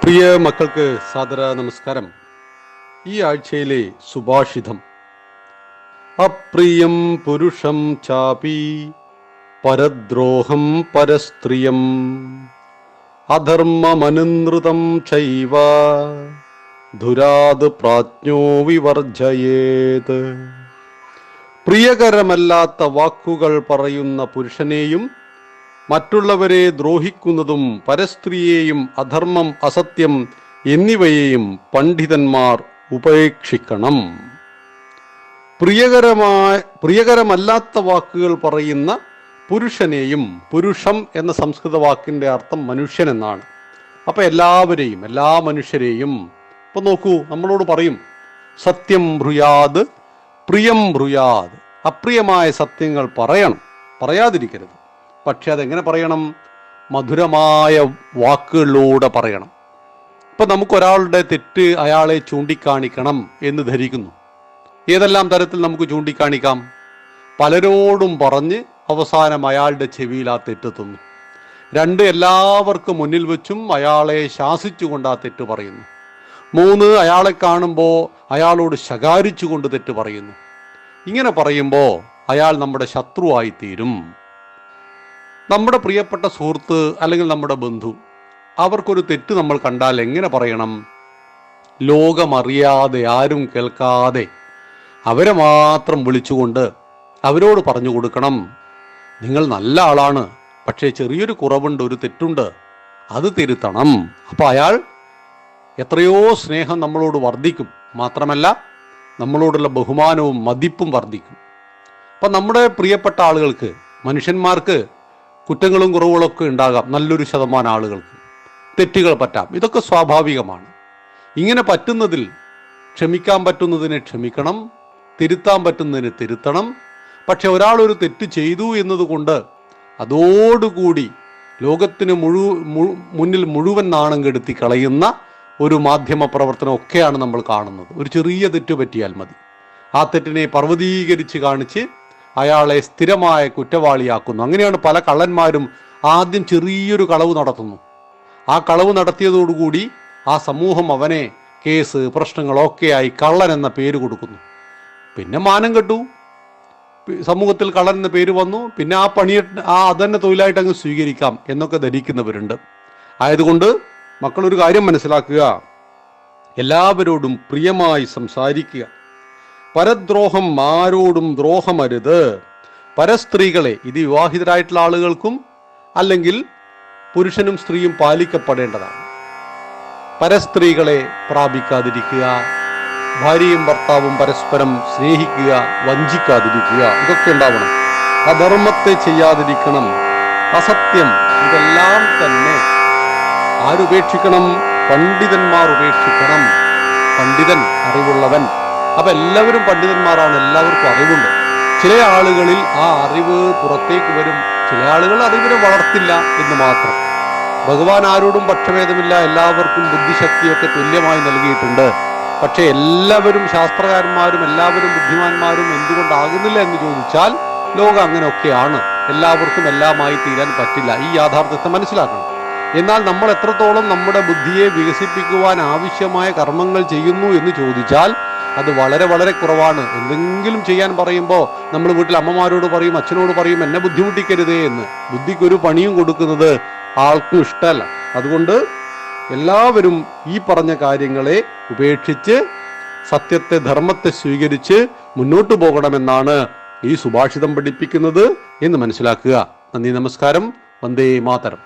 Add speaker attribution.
Speaker 1: പ്രിയ മക്കൾക്ക് സാദര നമസ്കാരം. ഈ ആഴ്ചയിലെ സുഭാഷിതം: അപ്രിയം പുരുഷം ചാപി പരദ്രോഹം പരസ്ത്രിയം അധർമ്മമനുനൃതം ചൈവ ധുരാത് പ്രാജ്ഞോ വിവർജയേത്. പ്രിയകരമല്ലാത്ത വാക്കുകൾ പറയുന്ന പുരുഷനെയും മറ്റുള്ളവരെ ദ്രോഹിക്കുന്നതും പരസ്ത്രീയെയും അധർമ്മം, അസത്യം എന്നിവയെയും പണ്ഡിതന്മാർ ഉപേക്ഷിക്കണം. പ്രിയകരമല്ലാത്ത വാക്കുകൾ പറയുന്ന പുരുഷനെയും, പുരുഷം എന്ന സംസ്കൃത വാക്കിൻ്റെ അർത്ഥം മനുഷ്യൻ എന്നാണ്. അപ്പം എല്ലാവരെയും, എല്ലാ മനുഷ്യരെയും ഇപ്പം നോക്കൂ, നമ്മളോട് പറയും സത്യം ബ്രൂയാത് പ്രിയം ബ്രൂയാത്. അപ്രിയമായ സത്യങ്ങൾ പറയണം, പറയാതിരിക്കരുത്. പക്ഷെ അതെങ്ങനെ പറയണം? മധുരമായ വാക്കുകളിലൂടെ പറയണം. ഇപ്പം നമുക്കൊരാളുടെ തെറ്റ് അയാളെ ചൂണ്ടിക്കാണിക്കണം എന്ന് ധരിക്കുന്നു. ഏതെല്ലാം തരത്തിൽ നമുക്ക് ചൂണ്ടിക്കാണിക്കാം? പലരോടും പറഞ്ഞ് അവസാനം അയാളുടെ ചെവിയിൽ ആ തെറ്റെത്തുന്നു. രണ്ട്, എല്ലാവർക്കും മുന്നിൽ വെച്ചും അയാളെ ശാസിച്ചുകൊണ്ട് ആ തെറ്റ് പറയുന്നു. മൂന്ന്, അയാളെ കാണുമ്പോൾ അയാളോട് ശകാരിച്ചുകൊണ്ട് തെറ്റ് പറയുന്നു. ഇങ്ങനെ പറയുമ്പോൾ അയാൾ നമ്മുടെ ശത്രുവായിത്തീരും. നമ്മുടെ പ്രിയപ്പെട്ട സുഹൃത്ത് അല്ലെങ്കിൽ നമ്മുടെ ബന്ധു, അവർക്കൊരു തെറ്റ് നമ്മൾ കണ്ടാൽ എങ്ങനെ പറയണം? ലോകമറിയാതെ, ആരും കേൾക്കാതെ അവരെ മാത്രം വിളിച്ചുകൊണ്ട് അവരോട് പറഞ്ഞു കൊടുക്കണം, നിങ്ങൾ നല്ല ആളാണ്, പക്ഷേ ചെറിയൊരു കുറവുണ്ട്, ഒരു തെറ്റുണ്ട്, അത് തിരുത്തണം. അപ്പോൾ അയാൾ എത്രയോ സ്നേഹം നമ്മളോട് വർദ്ധിക്കും. മാത്രമല്ല നമ്മളോടുള്ള ബഹുമാനവും മതിപ്പും വർദ്ധിക്കും. അപ്പം നമ്മുടെ പ്രിയപ്പെട്ട ആളുകൾക്ക്, മനുഷ്യന്മാർക്ക് കുറ്റങ്ങളും കുറവുകളൊക്കെ ഉണ്ടാകാം. നല്ലൊരു ശതമാനം ആളുകൾക്ക് തെറ്റുകൾ പറ്റാം. ഇതൊക്കെ സ്വാഭാവികമാണ്. ഇങ്ങനെ പറ്റുന്നതിൽ ക്ഷമിക്കാൻ പറ്റുന്നതിനെ ക്ഷമിക്കണം, തിരുത്താൻ പറ്റുന്നതിനെ തിരുത്തണം. പക്ഷെ ഒരാളൊരു തെറ്റ് ചെയ്തു എന്നതുകൊണ്ട് അതോടുകൂടി ലോകത്തിന് മുന്നിൽ മുഴുവൻ നാണം കെടുത്തി കളയുന്ന ഒരു മാധ്യമ പ്രവർത്തനമൊക്കെയാണ് നമ്മൾ കാണുന്നത്. ഒരു ചെറിയ തെറ്റ് പറ്റിയാൽ മതി, ആ തെറ്റിനെ പർവ്വതീകരിച്ച് കാണിച്ച് അയാളെ സ്ഥിരമായ കുറ്റവാളിയാക്കുന്നു. അങ്ങനെയാണ് പല കള്ളന്മാരും. ആദ്യം ചെറിയൊരു കളവ് നടത്തുന്നു. ആ കളവ് നടത്തിയതോടുകൂടി ആ സമൂഹം അവനെ കേസ് പ്രശ്നങ്ങളൊക്കെയായി കള്ളൻ എന്ന പേര് കൊടുക്കുന്നു. പിന്നെ മാനം കെട്ടു, സമൂഹത്തിൽ കള്ളൻ എന്ന പേര് വന്നു. പിന്നെ ആ പണിയെ അതന്നെ തൊഴിലായിട്ട് അങ്ങ് സ്വീകരിക്കാം എന്നൊക്കെ ധരിക്കുന്നവരുണ്ട്. ആയതുകൊണ്ട് മക്കളൊരു കാര്യം മനസ്സിലാക്കുക, എല്ലാവരോടും പ്രിയമായി സംസാരിക്കുക. പരദ്രോഹം, ആരോടും ദ്രോഹമരുത്. പരസ്ത്രീകളെ, ഇത് വിവാഹിതരായിട്ടുള്ള ആളുകൾക്കും അല്ലെങ്കിൽ പുരുഷനും സ്ത്രീയും പാലിക്കപ്പെടേണ്ടതാണ്. പരസ്ത്രീകളെ പ്രാപിക്കാതിരിക്കുക, ഭാര്യയും ഭർത്താവും പരസ്പരം സ്നേഹിക്കുക, വഞ്ചിക്കാതിരിക്കുക, ഇതൊക്കെ ഉണ്ടാവണം. അധർമ്മത്തെ ചെയ്യാതിരിക്കണം, അസത്യം, ഇതെല്ലാം തന്നെ ആരുപേക്ഷിക്കണം? പണ്ഡിതന്മാർ ഉപേക്ഷിക്കണം. പണ്ഡിതൻ, അറിവുള്ളവൻ. അപ്പം എല്ലാവരും പണ്ഡിതന്മാരാണ്, എല്ലാവർക്കും അറിവുണ്ട്. ചില ആളുകളിൽ ആ അറിവ് പുറത്തേക്ക് വരും, ചില ആളുകൾ അറിവിനെ വളർത്തില്ല എന്ന് മാത്രം. ഭഗവാൻ ആരോടും പക്ഷഭേദമില്ല, എല്ലാവർക്കും ബുദ്ധിശക്തിയൊക്കെ തുല്യമായി നൽകിയിട്ടുണ്ട്. പക്ഷെ എല്ലാവരും ശാസ്ത്രകാരന്മാരും എല്ലാവരും ബുദ്ധിമാന്മാരും എന്തുകൊണ്ടാകുന്നില്ല എന്ന് ചോദിച്ചാൽ ലോകം അങ്ങനെയൊക്കെയാണ്. എല്ലാവർക്കും എല്ലാമായി തീരാൻ പറ്റില്ല. ഈ യാഥാർത്ഥ്യത്തെ മനസ്സിലാക്കണം. എന്നാൽ നമ്മൾ എത്രത്തോളം നമ്മുടെ ബുദ്ധിയെ വികസിപ്പിക്കുവാൻ ആവശ്യമായ കർമ്മങ്ങൾ ചെയ്യുന്നു എന്ന് ചോദിച്ചാൽ അത് വളരെ വളരെ കുറവാണ്. എന്തെങ്കിലും ചെയ്യാൻ പറയുമ്പോൾ നമ്മൾ വീട്ടിൽ അമ്മമാരോട് പറയും, അച്ഛനോട് പറയും, എന്നെ ബുദ്ധിമുട്ടിക്കരുതേ എന്ന്. ബുദ്ധിക്കൊരു പണിയും കൊടുക്കുന്നത് ആൾക്കും ഇഷ്ടമല്ല. അതുകൊണ്ട് എല്ലാവരും ഈ പറഞ്ഞ കാര്യങ്ങളെ ഉപേക്ഷിച്ച് സത്യത്തെ, ധർമ്മത്തെ സ്വീകരിച്ച് മുന്നോട്ട് പോകണമെന്നാണ് ഈ സുഭാഷിതം പഠിപ്പിക്കുന്നത് എന്ന് മനസ്സിലാക്കുക. നന്ദി, നമസ്കാരം. വന്ദേ മാതരം.